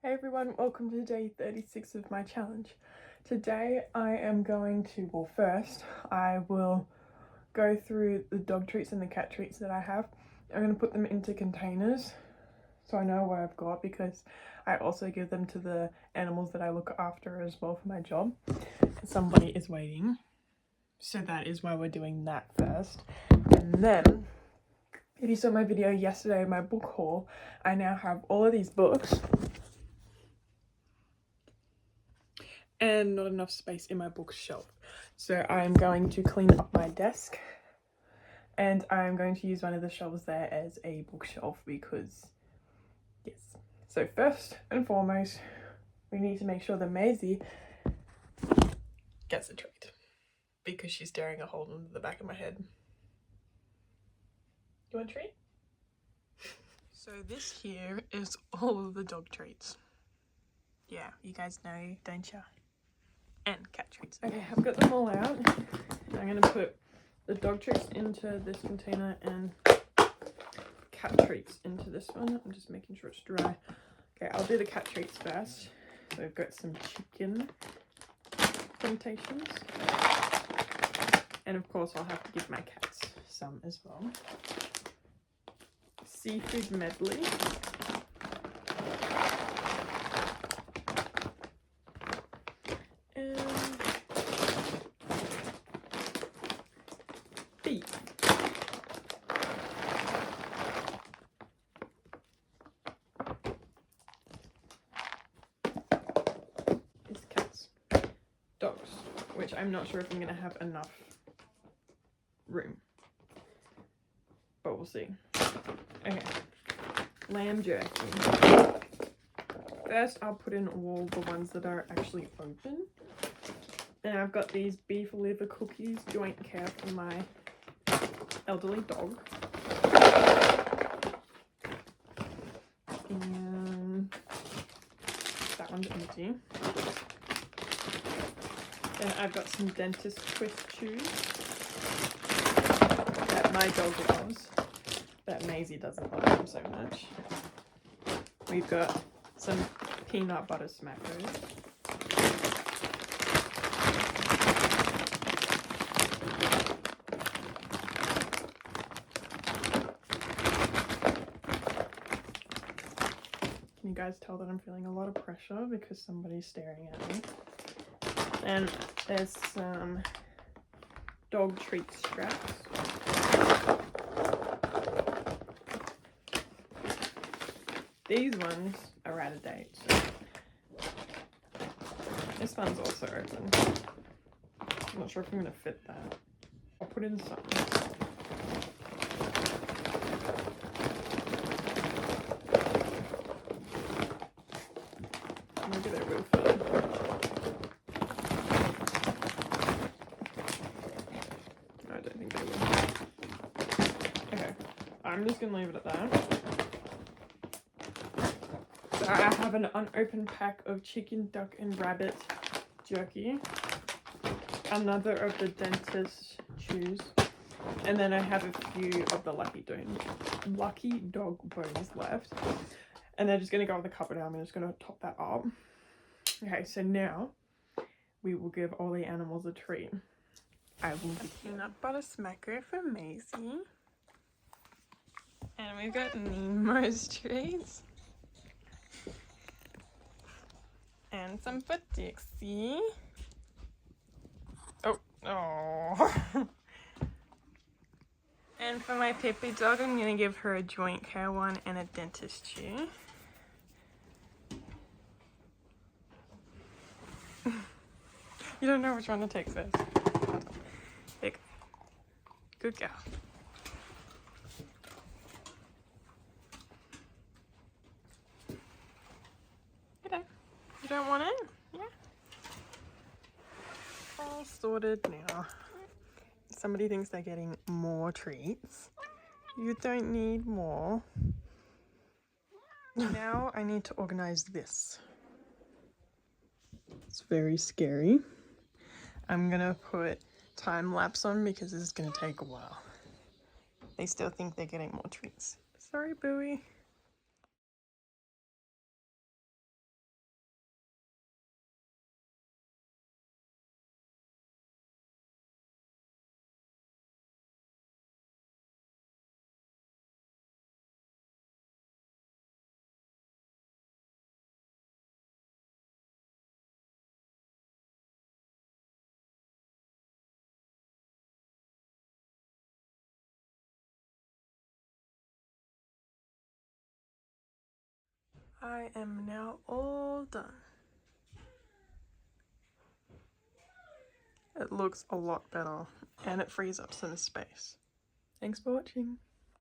Hey everyone, welcome to day 36 of my challenge. Today I am going to, well first, I will go through the dog treats and the cat treats that I have. I'm going to put them into containers so I know what I've got, because I also give them to the animals that I look after as well for my job. Somebody is waiting, so that is why we're doing that first. And then, if you saw my video yesterday, my book haul, I now have all of these books and not enough space in my bookshelf. So I'm going to clean up my desk and I'm going to use one of the shelves there as a bookshelf because, yes. So first and foremost, we need to make sure that Maisie gets a treat because she's staring a hole in the back of my head. You want a treat? So this here is all of the dog treats. Yeah, you guys know, don't you? And cat treats. Okay, I've got them all out. I'm going to put the dog treats into this container and cat treats into this one. I'm just making sure it's dry. Okay, I'll do the cat treats first. So I've got some chicken temptations. And of course I'll have to give my cats some as well. Seafood medley. And beef. It's cats. Dogs, which I'm not sure if I'm going to have enough room. But we'll see. Okay. Lamb jerky. First, I'll put in all the ones that are actually open. And I've got these beef liver cookies, joint care for my elderly dog. And that one's empty. Then I've got some dentist twist chews that my dog loves, but Maisie doesn't like them so much. We've got some peanut butter smackers. Can you guys tell that I'm feeling a lot of pressure because somebody's staring at me? And there's some dog treat straps. These ones are out of date, so this one's also open. I'm not sure if I'm going to fit that. I'll put in some. Maybe they will fit. No, I don't think they will. Okay, I'm just going to leave it at that. So I have an unopened pack of chicken, duck, and rabbit jerky. Another of the dentist chews. And then I have a few of the Lucky Dog bones left. And they're just going to go in the cupboard. I'm just going to top that up. Okay, so now we will give all the animals a treat. I will give peanut butter smacker for Maisie. And we've got Nemo's treats. And some for Dixie. Oh. And for my Pippi dog, I'm going to give her a joint care one and a dentist chew. You don't know which one to take first. Pick. Good girl. You don't want it? Yeah. All sorted now. Somebody thinks they're getting more treats. You don't need more. Now I need to organize this. It's very scary. I'm gonna put time lapse on because this is gonna take a while. They still think they're getting more treats. Sorry, Bowie. I am now all done. It looks a lot better and it frees up some space. Thanks for watching.